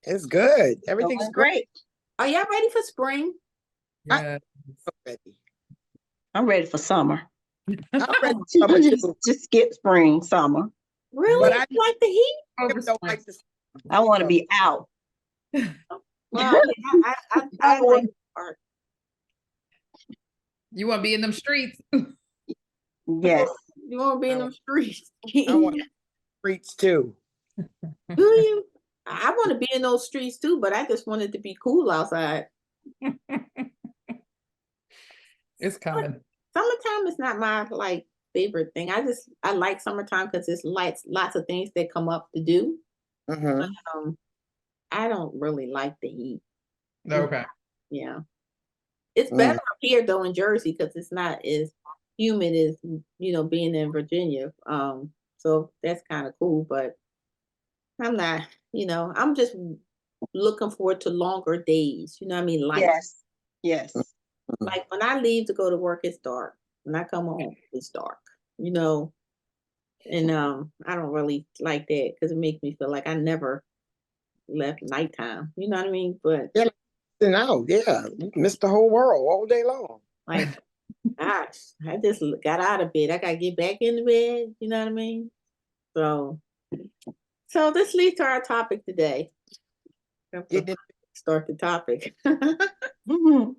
It's good. Everything's Going great great. Are y'all ready for spring? Yeah. already. I'm ready for summer. I'm ready for summer too, Just skip spring, summer. Really? but I You like the heat? Over don't spring. like the I want to so be out. Well, I like the park. You want to be in them streets? Yes. You want to be in them streets? I want streets too. Do you? I want to be in those streets too, but I just want it to be cool outside. It's coming. Summertime is not my like favorite thing. I like summertime because it's lots of things that come up to do. Hmm. Um, I don't really like the heat. Okay. Yeah, it's better up here though in Jersey because it's not as humid as being in Virginia. So that's kind of cool, but I'm not. I'm just looking forward to longer days. You know what I mean? Light. Yes. Yes. Like when I leave to go to work, it's dark. When I come home, it's dark. You know, and I don't really like that because it makes me feel like I never left nighttime. You know what I mean? But Yeah, now, yeah, you missed the whole world all day long. like, gosh, I just got out of bed. I gotta get back in the bed. You know what I mean? So, so this leads to our topic today. Getting it, Start the topic. Mhm.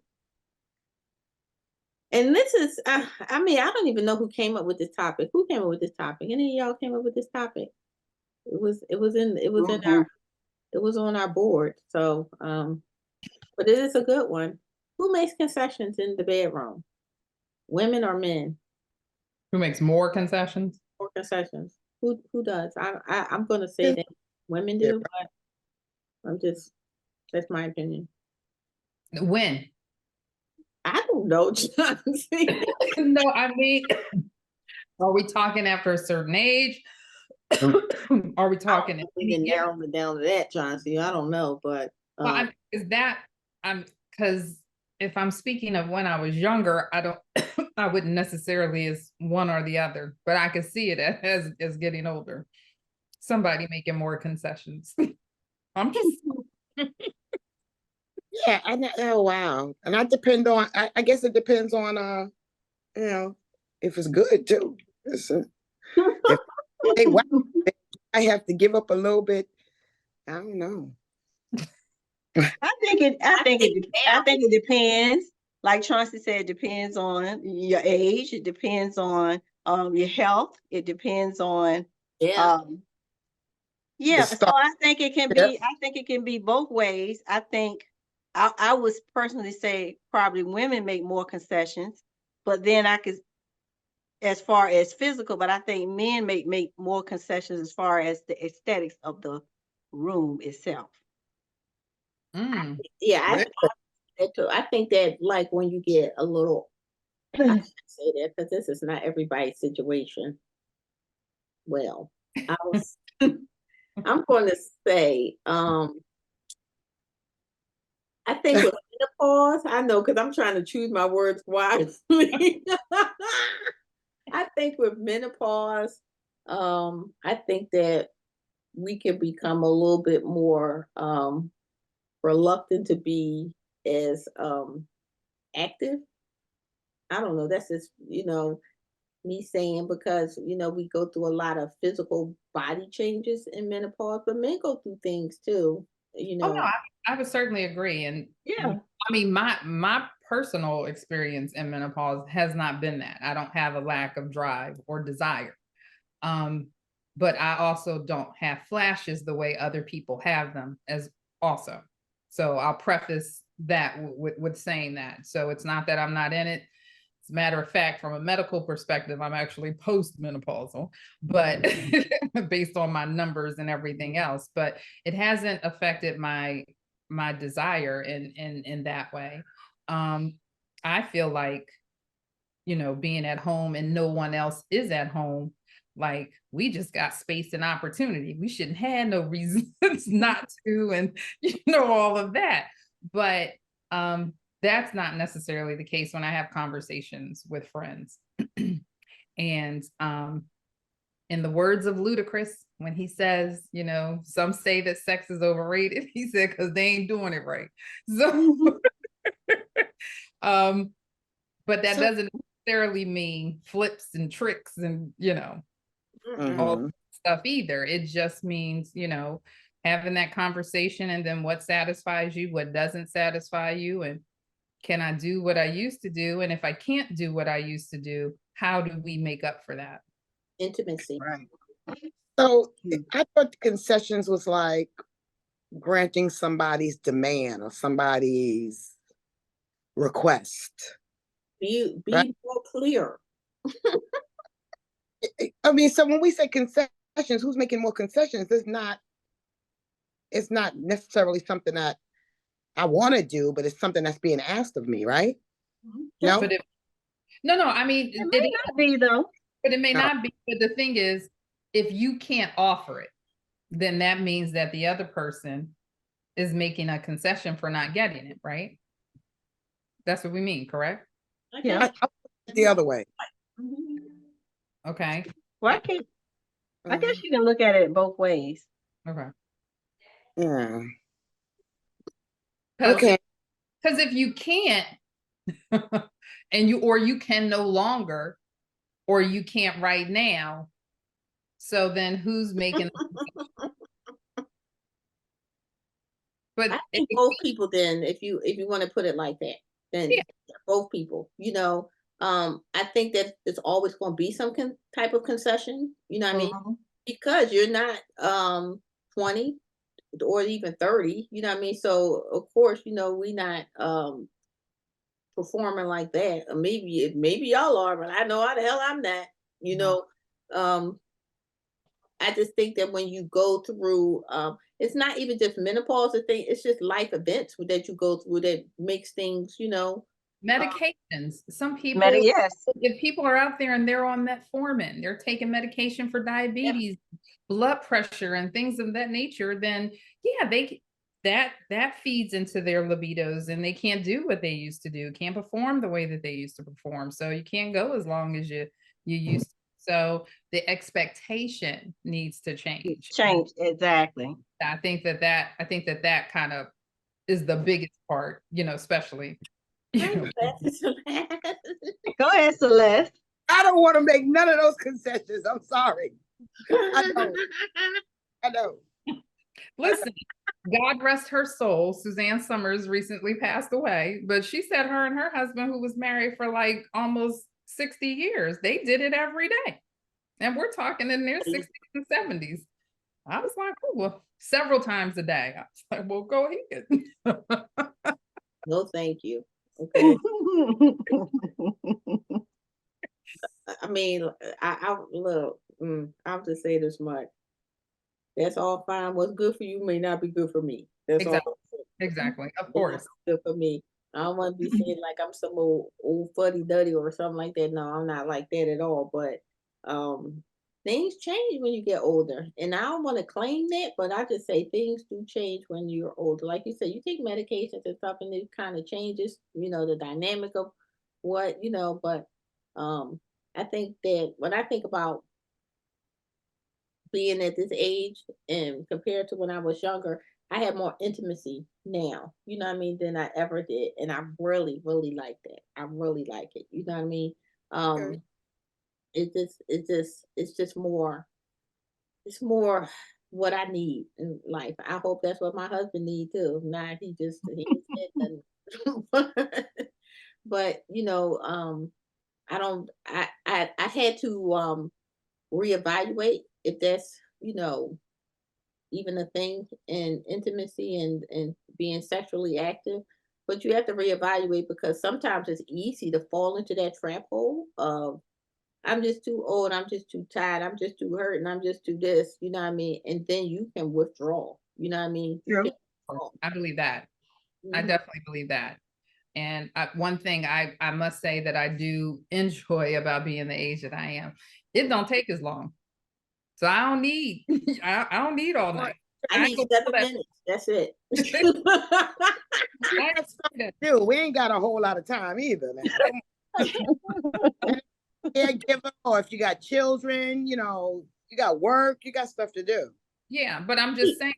And this is, I mean, I don't even know who came up with this topic. Who came up with this topic? Any of y'all came up with this topic? Mhm. It was on our board. So, but it is a good one. Who makes concessions in the bedroom? Women or men? Who makes more concessions? Or concessions? Who does? I'm gonna say that women yeah, do, but that's my opinion. When? I don't know, Chauncey. No, I mean, are we talking after a certain age? Are we talking in We any can given? narrow it down to that, Chauncey. I don't know, but Well, is that I'm because if I'm speaking of when I was younger, I don't I wouldn't necessarily as one or the other, but I could see it as getting older. Somebody making more concessions. I'm just yeah. I know. Oh wow, and I depend on. I guess it depends on you know, if it's good too. If hey, wow, I have to give up a little bit. I don't know. I think it depends. Like Chauncey said, it depends on your age. It depends on your health. It depends on yeah. um The yeah. So start there. I think it can be both ways. I think I would personally say probably women make more concessions, but then I could as far as physical, but I think men make more concessions as far as the aesthetics of the room itself. mm, Yeah, Man, I think that like when you get a little, I shouldn't say that because this is not everybody's situation. Well, I was, I'm going to say, I think with menopause, I know because I'm trying to choose my words wisely. I think with menopause, I think that we can become a little bit more reluctant to be as active. I don't know. That's just, me saying because, we go through a lot of physical body changes in menopause, but men go through things too, you oh no, know. I would certainly agree. And Yeah. I mean, my personal experience in menopause has not been that. I don't have a lack of drive or desire. Um, but I also don't have flashes the way other people have them as also. So I'll preface that with saying that. So it's not that I'm not in it. As a matter of fact, from a medical perspective, I'm actually postmenopausal, but based on my numbers and everything else, but it hasn't affected my desire in that way. Um, I feel like, being at home and no one else is at home, like we just got space and opportunity. We shouldn't have no reasons not to, and all of that. But that's not necessarily the case when I have conversations with friends. And in the words of Ludacris, when he says, you know, some say that sex is overrated, he said, because they ain't doing it right. So, but that doesn't necessarily mean flips and tricks and, you know, all Mhm. stuff either. It just means, you know, having that conversation and then what satisfies you, what doesn't satisfy you, and can I do what I used to do? And if I can't do what I used to do, how do we make up for that? Intimacy. Right. So I thought concessions was like granting somebody's demand or somebody's request. Be Right. more clear. I mean, so when we say concessions, who's making more concessions? It's not necessarily something that I want to do, but it's something that's being asked of me, right? No, But no, I mean, It may not be though. but it may No. not be. But the thing is, if you can't offer it, then that means that the other person is making a concession for not getting it, right? That's what we mean, correct? Yeah. I the other way. Okay. Well, I guess you can look at it both ways. Okay. Yeah. Because Okay. if you can't, and you can no longer, or you can't right now, so then who's making? But I think both people then, if you want to put it like that, then Yeah. both people, you know, I think that it's always going to be some type of concession, you know what I mean? Mhm. Because you're not 20 or even 30, you know what I mean? So of course, you know, we not performing like that. Or maybe y'all are, but I know how the hell I'm not, you know. Um I just think that when you go through, it's not even just menopause, the thing, it's just life events that you go through that makes things, you know. medications. Some people, Yes. if people are out there and they're on metformin, they're taking medication for diabetes, blood pressure, and things of that nature, then yeah, that feeds into their libidos and they can't do what they used to do, can't perform the way that they used to perform. So you can't go as long as you used to. So the expectation needs to change. Change, exactly. I think that kind of is the biggest part, you know, especially. Go ahead, Celeste. I don't want to make none of those concessions. I'm sorry. I know. Listen, God rest her soul. Suzanne Summers recently passed away, but she said her and her husband, who was married for like almost 60 years, they did it every day. And we're talking in their 60s and 70s. I was like, oh, well, several times a day. I was like, well, go ahead. No, thank you. Okay. I mean, I look, I'll just say this much. That's all fine. What's good for you may not be good for me. That's Exactly. all. Exactly. Of It's course. not good for me. I don't want to be saying like I'm some old fuddy duddy or something like that. No, I'm not like that at all. But things change when you get older. And I don't want to claim that, but I just say things do change when you're older. Like you said, you take medications and stuff and it kind of changes, you know, the dynamic of what, you know, but I think that when I think about being at this age and compared to when I was younger, I have more intimacy now, you know what I mean, than I ever did. And I really, really like that. I really like it. You know what I mean? Okay. It's just more, it's more what I need in life. I hope that's what my husband needs too. Not he ain't said nothing. But you know, I don't I had to reevaluate if that's, you know, even a thing in intimacy and being sexually active. But you have to reevaluate because sometimes it's easy to fall into that trap hole of I'm just too old, I'm just too tired, I'm just too hurt, and I'm just too this, you know what I mean? And then you can withdraw, you know what I mean? You True. can withdraw. I believe that. I Mhm. definitely believe that. And one thing I must say that I do enjoy about being the age that I am, it don't take as long. So I don't need I don't need all night. I need go 7 minutes. That's it. That's do. We ain't got a whole lot of time either now. Caregiver, or if you got children, you know, You got work, you got stuff to do. Yeah, but I'm just saying,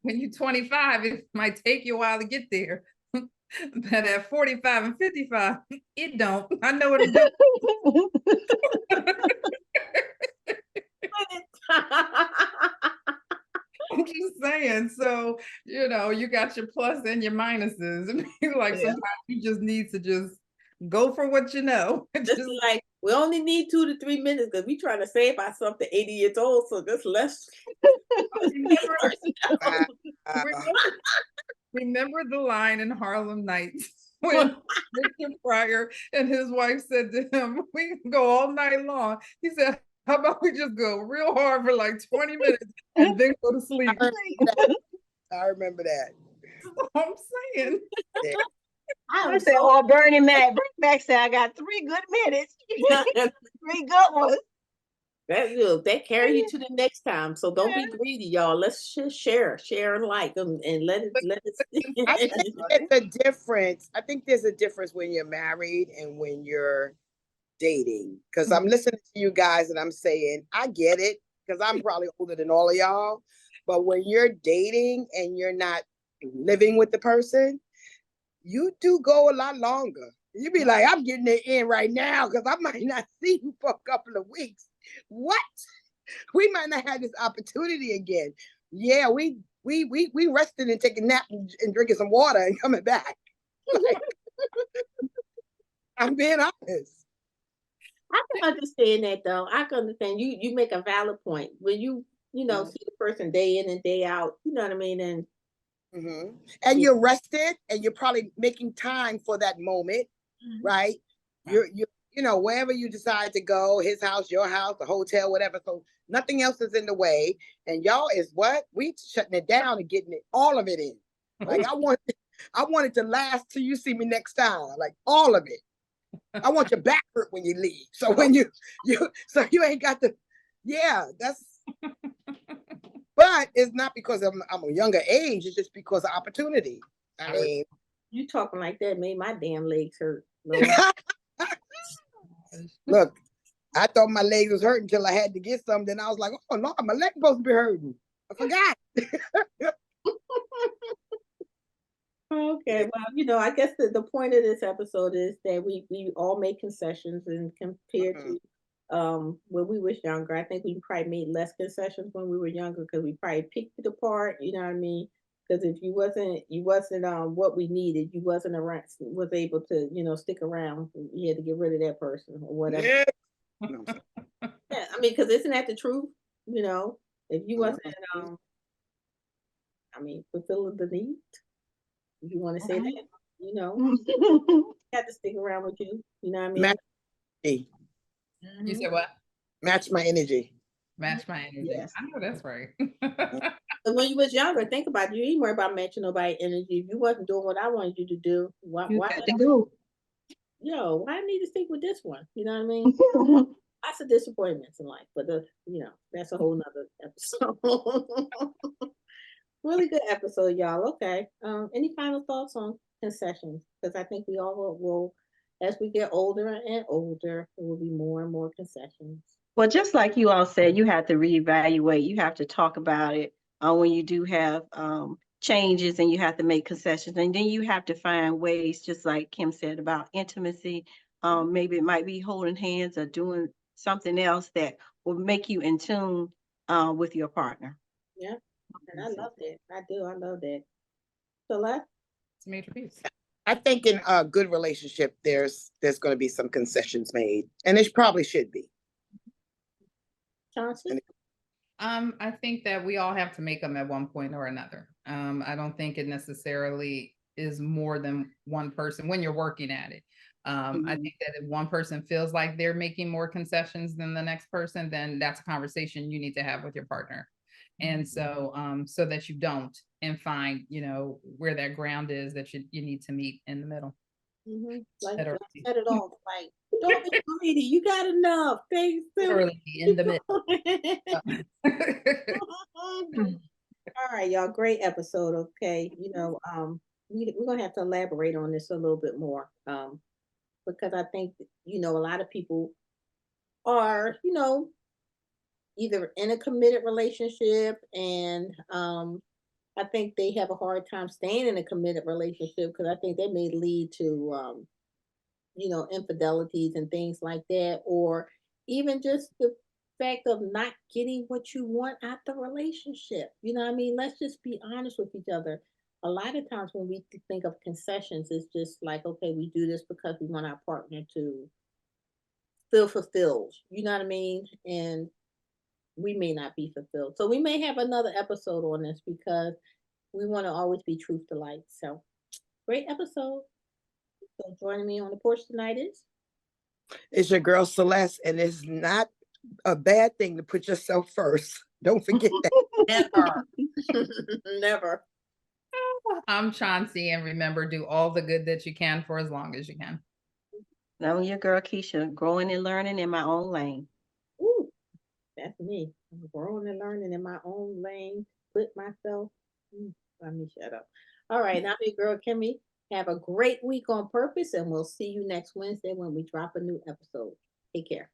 when you're 25, it might take you a while to get there. But at 45 and 55, it don't. I know what to do. I'm just saying. So, you got your plus and your minuses. I mean, like Yeah. sometimes you just need to just go for what you know. This is like, we only need 2 to 3 minutes because we trying to save ourselves to 80 years old. So just let's Uh, remember the line in Harlem Nights when Richard Pryor and his wife said to him, "We can go all night long." He said, "How about we just go real hard for like 20 minutes and then go to sleep?" I remember that. That's what I'm saying. Yeah. I said, "Oh, Bernie Mac said I got 3 good minutes, 3 good ones." That carry you to the next time. So don't be greedy, y'all. Let's just share and like them and let it. I think there's a difference. I think there's a difference when you're married and when you're dating. Because I'm listening to you guys and I'm saying, I get it, because I'm probably older than all of y'all. But when you're dating and you're not living with the person, you do go a lot longer. You be like, I'm getting it in right now because I might not see you for a couple of weeks. What? We might not have this opportunity again. Yeah, we rested and taking a nap and drinking some water and coming back. Like, I'm being honest. I can understand that though. I can understand you make a valid point. When you see the person day in and day out, you know what I mean? And and you're rested and you're probably making time for that moment, right? You're wherever you decide to go, his house, your house, the hotel, whatever. So nothing else is in the way. And y'all is what? We shutting it down and getting it, all of it in. Like I want it to last till you see me next time. Like all of it. I want your back hurt when you leave. So when you ain't got the, that's, but it's not because I'm a younger age. It's just because of opportunity. I mean, you talking like that made my damn legs hurt. Look, I thought my legs was hurting until I had to get some. Then I was like, oh Lord, my leg's supposed to be hurting. I forgot. Okay, well, I guess the point of this episode is that we all make concessions, and compared to when we was younger, I think we probably made less concessions when we were younger because we probably picked it apart. You know what I mean? Because if you wasn't what we needed, you wasn't around, was able to stick around. You had to get rid of that person or whatever. Yeah. Yeah, I mean, because isn't that the truth? If you wasn't, fulfilling the need. If you want to say that, you have to stick around with you. You know what I mean? Match me. You said what? Match my energy. Match my energy. Yes. I know that's right. And when you was younger, think about it, you ain't worried about matching nobody's energy. If you wasn't doing what I wanted you to do, why I need to stick with this one? You know what I mean? Lots of disappointments in life, but that's a whole nother episode. Really good episode, y'all. Okay. Any final thoughts on concessions? Because I think we all will, as we get older and older, there will be more and more concessions. Well, just like you all said, you have to reevaluate. You have to talk about it when you do have changes, and you have to make concessions. And then you have to find ways, just like Kim said, about intimacy. Maybe it might be holding hands or doing something else that will make you in tune with your partner. Yeah. And I love that. I do. I love that. So It's a major piece. I think in a good relationship, there's going to be some concessions made, and it probably should be. Chauncey? I think that we all have to make them at one point or another. I don't think it necessarily is more than one person when you're working at it. I think that if one person feels like they're making more concessions than the next person, then that's a conversation you need to have with your partner. And so, so that you don't, and find, where that ground is that you need to meet in the middle. Like, set it off. Like, don't be greedy. You got enough. Thanks. Literally in the middle. All right, y'all. Great episode. Okay. We're gonna have to elaborate on this a little bit more. Because I think, a lot of people are, either in a committed relationship, and I think they have a hard time staying in a committed relationship because I think that may lead to infidelities and things like that, or even just the fact of not getting what you want out the relationship. You know what I mean? Let's just be honest with each other. A lot of times when we think of concessions, it's just like, okay, we do this because we want our partner to feel fulfilled. You know what I mean? And we may not be fulfilled. So we may have another episode on this because we want to always be truth to light. So great episode. So joining me on the porch tonight is It's your girl Celeste, and it's not a bad thing to put yourself first. Don't forget that. Never. Never. I'm Chauncey, and remember, do all the good that you can for as long as you can. I'm your girl Keisha, growing and learning in my own lane. Ooh, that's me. I'm growing and learning in my own lane. Put myself. Let me shut up. All right, I'm your girl Kimmy. Have a great week on purpose, and we'll see you next Wednesday when we drop a new episode. Take care.